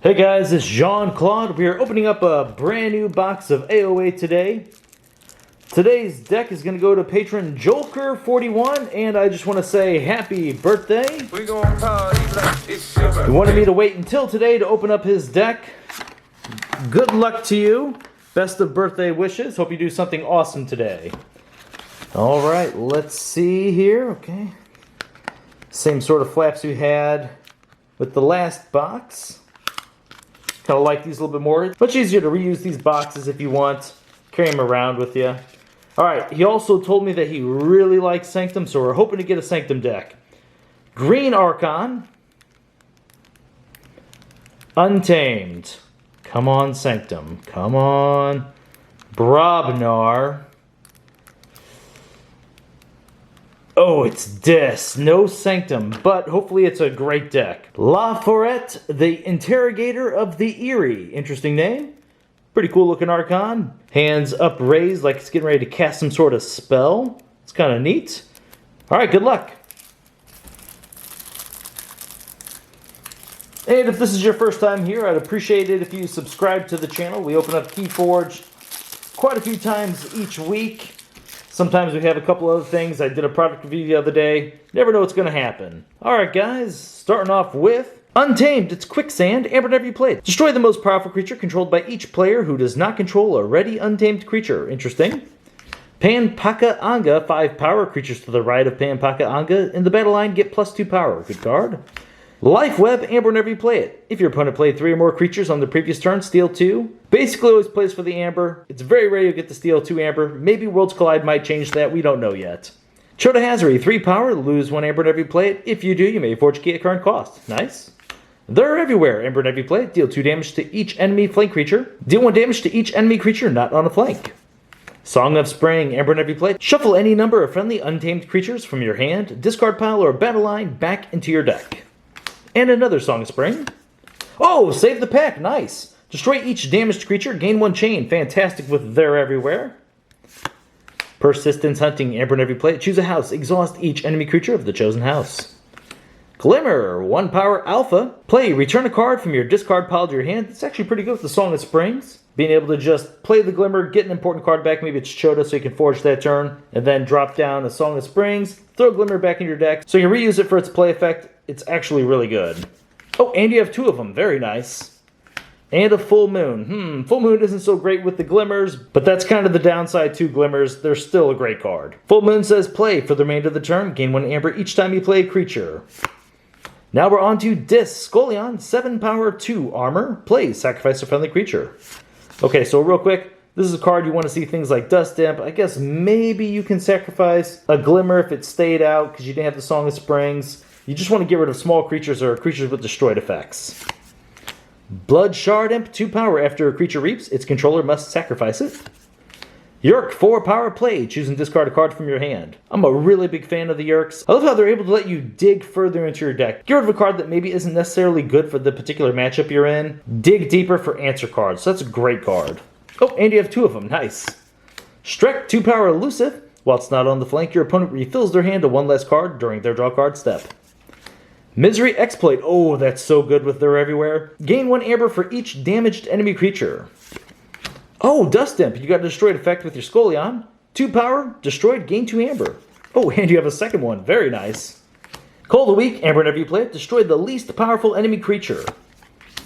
Hey guys, it's Jean-Claude. We are opening up a brand new box of AOA today. Today's deck is going to go to patron Joker41, and I just want to say happy birthday. He wanted me to wait until today to open up his deck. Good luck to you. Best of birthday wishes. Hope you do something awesome today. Alright, let's see here. Okay. Same sort of flaps we had with the last box. Kind of like these a little bit more. Much easier to reuse these boxes if you want. Carry them around with you. Alright, he also told me that he really likes Sanctum, so we're hoping to get a Sanctum deck. Green Archon. Untamed. Come on, Sanctum. Come on. Brobnar. Oh, it's Dis. No Sanctum, but hopefully it's a great deck. Foret, the Interrogator of The Eerie. Interesting name. Pretty cool looking Archon. Hands up raised like it's getting ready to cast some sort of spell. It's kind of neat. Alright, good luck. And if this is your first time here, I'd appreciate it if you subscribe to the channel. We open up Keyforge quite a few times each week. Sometimes we have a couple other things. I did a product review the other day. Never know what's going to happen. Alright guys, starting off with Untamed. It's Quicksand. Amber, whenever you play it, destroy the most powerful creature controlled by each player who does not control a ready untamed creature. Interesting. Panpaka Anga. 5 power. Creatures to the right of Panpaka Anga in the battle line get +2 power. Good card. Life Web. Amber, whenever you play it, if your opponent played 3 or more creatures on the previous turn, steal 2. Basically always plays for the Amber. It's very rare you get to steal 2 Amber. Maybe Worlds Collide might change that. We don't know yet. Chota Hazard. 3 power. Lose 1 Amber whenever you play it. If you do, you may forge a key at current cost. Nice. They're everywhere. Amber whenever you play it. Deal 2 damage to each enemy flank creature. Deal 1 damage to each enemy creature not on a flank. Song of Spring. Amber whenever you play it. Shuffle any number of friendly untamed creatures from your hand, discard pile, or battle line back into your deck. And another Song of Spring. Oh, save the pack. Nice. Destroy each damaged creature. Gain 1 chain. Fantastic with They're Everywhere. Persistence Hunting. Amber whenever you play it. Choose a house. Exhaust each enemy creature of the chosen house. Glimmer. 1 power alpha. Play. Return a card from your discard pile to your hand. It's actually pretty good with the Song of Springs. Being able to just play the Glimmer, get an important card back. Maybe it's Chota so you can forge that turn. And then drop down a Song of Springs. Throw Glimmer back in your deck. So you can reuse it for its play effect. It's actually really good. Oh, and you have 2 of them. Very nice. And a Full Moon. Full Moon isn't so great with the Glimmers, but that's kind of the downside to Glimmers. They're still a great card. Full Moon says play for the remainder of the turn. Gain 1 Amber each time you play a creature. Now we're on to Dis. Scolion. 7 power, 2 armor. Play. Sacrifice a friendly creature. Okay, so real quick. This is a card you want to see things like Dust Imp. I guess maybe you can sacrifice a Glimmer if it stayed out because you didn't have the Song of Springs. You just want to get rid of small creatures or creatures with destroyed effects. Blood Shard Imp, 2 power. After a creature reaps, its controller must sacrifice it. Yerk, 4 power. Play. Choose and discard a card from your hand. I'm a really big fan of the Yerks. I love how they're able to let you dig further into your deck. Get rid of a card that maybe isn't necessarily good for the particular matchup you're in. Dig deeper for answer cards. So that's a great card. Oh, and you have 2 of them. Nice. Strek, 2 power. Elusive. While it's not on the flank, your opponent refills their hand to 1 less card during their draw card step. Misery Exploit. Oh, that's so good with They're Everywhere. Gain 1 Amber for each damaged enemy creature. Oh, Dust Imp. You got a destroyed effect with your Scolion. 2 power. Destroyed. Gain 2 Amber. Oh, and you have a second one. Very nice. Call of the Week. Amber whenever you play it. Destroy the least powerful enemy creature.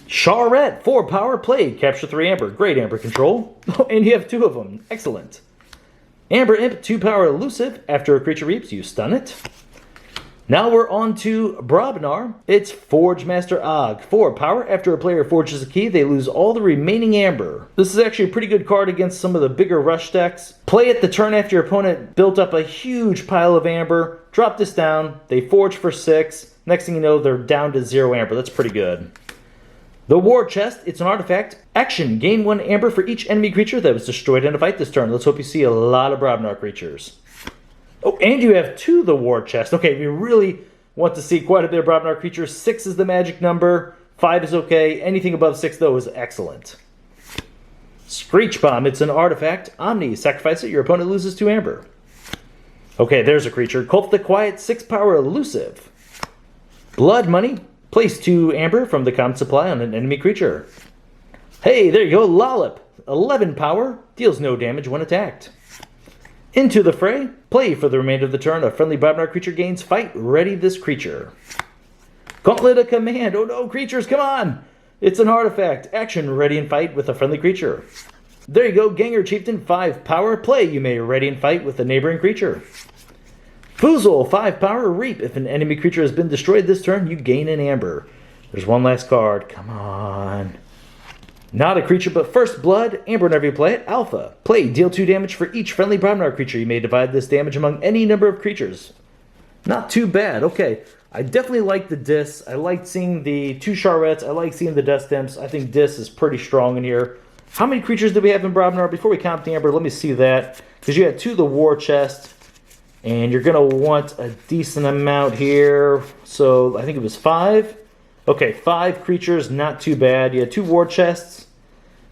Charette. 4 power. Play. Capture 3 Amber. Great Amber control. Oh, and you have 2 of them. Excellent. Amber Imp. 2 power. Elusive. After a creature reaps, you stun it. Now we're on to Brobnar. It's Forge Master Og. 4 power. After a player forges a key, they lose all the remaining Amber. This is actually a pretty good card against some of the bigger rush decks. Play it the turn after your opponent built up a huge pile of Amber. Drop this down. They forge for 6. Next thing you know, they're down to 0 Amber. That's pretty good. The War Chest. It's an artifact. Action. Gain 1 Amber for each enemy creature that was destroyed in a fight this turn. Let's hope you see a lot of Brobnar creatures. Oh, and you have 2 the War Chest. Okay, we really want to see quite a bit of Brobnar creatures. 6 is the magic number. 5 is okay. Anything above 6, though, is excellent. Screech Bomb. It's an artifact. Omni. Sacrifice it. Your opponent loses 2 Amber. Okay, there's a creature. Cult the Quiet. 6 power. Elusive. Blood Money. Place 2 amber from the common supply on an enemy creature. Hey, there you go, Lollop. 11 power, deals no damage when attacked. Into the Fray. Play for the remainder of the turn. A friendly Brobnar creature gains fight. Ready this creature. Gauntlet of Command. Oh no, creatures, come on! It's an artifact. Action, ready and fight with a friendly creature. There you go, Ganger Chieftain, 5 power. Play, you may ready and fight with a neighboring creature. Foozle, 5 power. Reap. If an enemy creature has been destroyed this turn, you gain an amber. There's one last card. Come on. Not a creature, but First Blood. Amber whenever you play it. Alpha. Play, deal 2 damage for each friendly Brobnar creature. You may divide this damage among any number of creatures. Not too bad. Okay. I definitely like the Dis. I like seeing the 2 Charrettes. I like seeing the Dust Imps. I think Dis is pretty strong in here. How many creatures do we have in Brobnar? Before we count the Amber, let me see that. Because you had 2 of the War Chest. And you're going to want a decent amount here. So I think it was 5. Okay, 5 creatures, not too bad. You had 2 War Chests.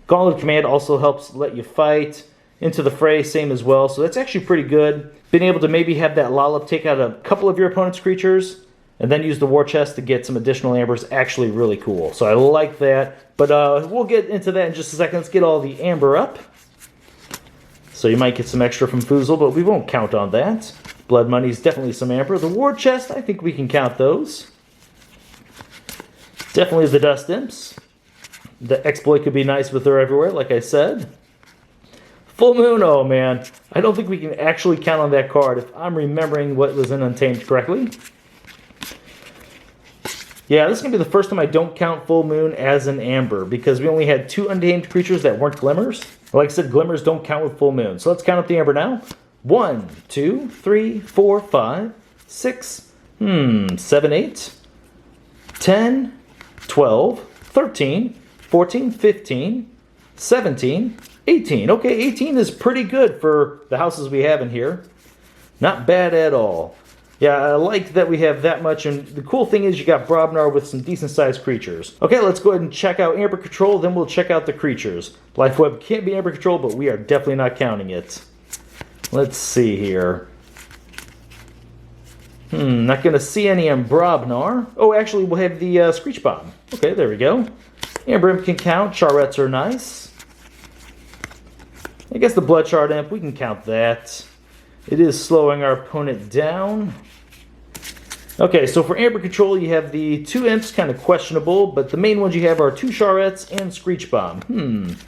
Gauntlet of Command also helps let you fight. Into the Fray, same as well. So that's actually pretty good. Being able to maybe have that Lollop take out a couple of your opponent's creatures. And then use the War Chest to get some additional ambers. Actually really cool. So I like that. But we'll get into that in just a second. Let's get all the amber up. So you might get some extra from Foozle, but we won't count on that. Blood Money is definitely some amber. The War Chest, I think we can count those. Definitely the Dust Imps. The Exploit could be nice with her everywhere, like I said. Full Moon, oh man. I don't think we can actually count on that card if I'm remembering what was in Untamed correctly. Yeah, this is going to be the first time I don't count Full Moon as an amber because we only had 2 untamed creatures that weren't glimmers. Like I said, glimmers don't count with Full Moon. So let's count up the amber now. 1, 2, 3, 4, 5, 6, 7, 8, 10, 12, 13, 14, 15, 17, 18. Okay, 18 is pretty good for the houses we have in here. Not bad at all. Yeah, I like that we have that much, and the cool thing is you got Brobnar with some decent-sized creatures. Okay, let's go ahead and check out Amber Control, then we'll check out the creatures. Lifeweb can't be Amber Control, but we are definitely not counting it. Let's see here. Not going to see any in Brobnar. Oh, actually, we'll have the Screech Bomb. Okay, there we go. Amber Imp can count. Charrettes are nice. I guess the Bloodshard Imp, we can count that. It is slowing our opponent down. Okay, so for Amber Control, you have the 2 Imps, kind of questionable, but the main ones you have are 2 Charrettes and Screech Bomb.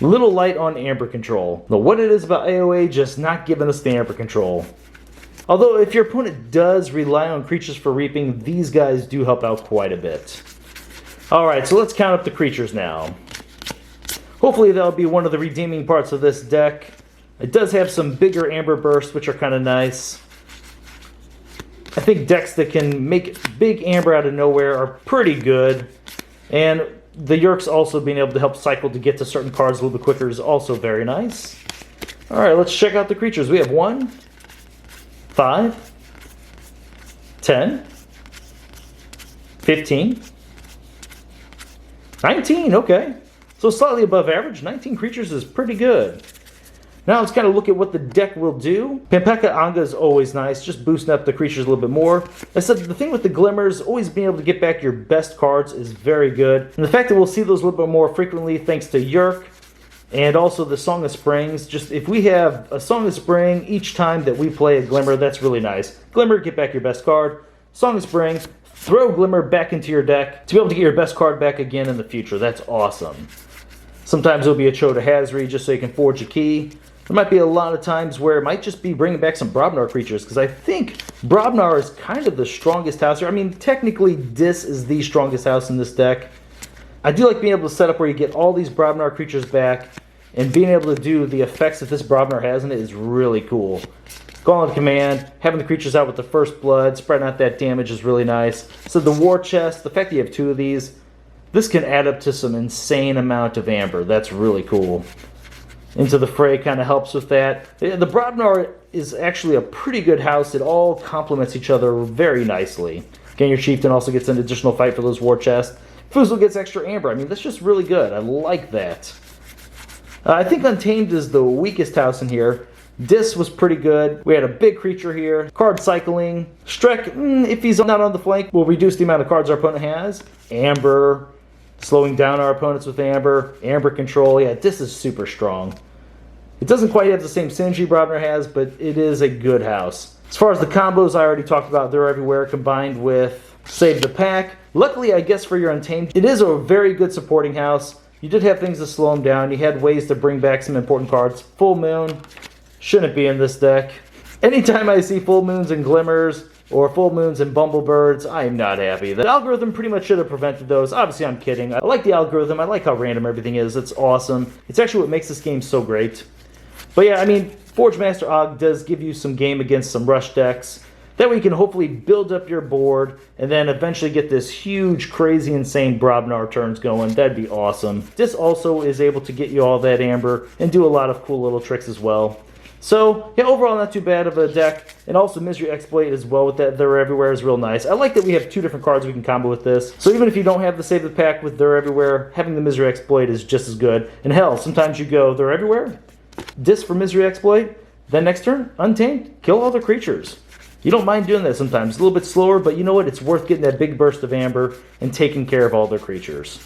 Little light on Amber Control. Now, what it is about AOA, just not giving us the Amber Control. Although, if your opponent does rely on creatures for reaping, these guys do help out quite a bit. Alright, so let's count up the creatures now. Hopefully that'll be one of the redeeming parts of this deck. It does have some bigger Amber Bursts, which are kind of nice. I think decks that can make big Amber out of nowhere are pretty good. And the Yerks also being able to help cycle to get to certain cards a little bit quicker is also very nice. Alright, let's check out the creatures. We have 1, 5, 10, 15, 19, okay. So slightly above average. 19 creatures is pretty good. Now let's kind of look at what the deck will do. Pampeka Anga is always nice, just boosting up the creatures a little bit more. I said the thing with the Glimmers, always being able to get back your best cards is very good. And the fact that we'll see those a little bit more frequently thanks to Yerk and also the Song of Springs. Just if we have a Song of Spring each time that we play a Glimmer, that's really nice. Glimmer, get back your best card. Song of Spring, throw Glimmer back into your deck to be able to get your best card back again in the future. That's awesome. Sometimes it'll be a Chota Hazri just so you can forge a key. There might be a lot of times where it might just be bringing back some Brobnar creatures, because I think Brobnar is kind of the strongest house here. I mean, technically, Dis is the strongest house in this deck. I do like being able to set up where you get all these Brobnar creatures back, and being able to do the effects that this Brobnar has in it is really cool. Gauntlet Command, having the creatures out with the First Blood, spreading out that damage is really nice. So the War Chest, the fact that you have 2 of these, this can add up to some insane amount of Amber. That's really cool. Into the Fray kind of helps with that. The Brobnar is actually a pretty good house. It all complements each other very nicely. Again, your Chieftain also gets an additional fight for those War Chests. Foozle gets extra Amber. I mean, that's just really good. I like that. I think Untamed is the weakest house in here. Dis was pretty good. We had a big creature here. Card cycling. Strek, if he's not on the flank, will reduce the amount of cards our opponent has. Amber, slowing down our opponents with Amber. Amber control, yeah, this is super strong. It doesn't quite have the same synergy Brobner has, but it is a good house. As far as the combos, I already talked about, they're everywhere, combined with Save the Pack. Luckily, I guess for your Untamed, it is a very good supporting house. You did have things to slow them down. You had ways to bring back some important cards. Full Moon shouldn't be in this deck. Anytime I see Full Moons and Glimmers, or Full Moons and Bumblebirds, I am not happy. The algorithm pretty much should have prevented those. Obviously, I'm kidding. I like the algorithm. I like how random everything is. It's awesome. It's actually what makes this game so great. But yeah, I mean, Forge Master Og does give you some game against some rush decks. That way you can hopefully build up your board and then eventually get this huge, crazy, insane Brobnar turns going. That'd be awesome. This also is able to get you all that Amber and do a lot of cool little tricks as well. So, yeah, overall not too bad of a deck. And also Misery Exploit as well with that They're Everywhere is real nice. I like that we have two different cards we can combo with this. So even if you don't have the Save the Pack with They're Everywhere, having the Misery Exploit is just as good. And hell, sometimes you go They're Everywhere, disc for Misery Exploit, then next turn, Untamed, kill all the creatures. You don't mind doing that sometimes. It's a little bit slower, but you know what? It's worth getting that big burst of Amber and taking care of all their creatures.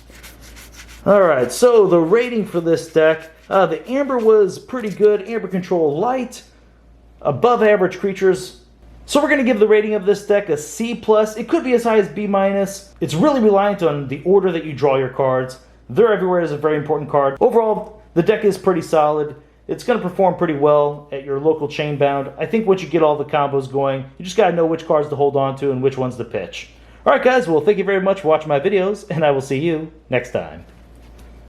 Alright, so the rating for this deck, the Amber was pretty good. Amber Control Light, above average creatures. So we're going to give the rating of this deck a C+. It could be as high as B-. It's really reliant on the order that you draw your cards. They're Everywhere is a very important card. Overall, the deck is pretty solid. It's going to perform pretty well at your local chain bound. I think once you get all the combos going, you just got to know which cards to hold on to and which ones to pitch. Alright guys, well thank you very much for watching my videos, and I will see you next time.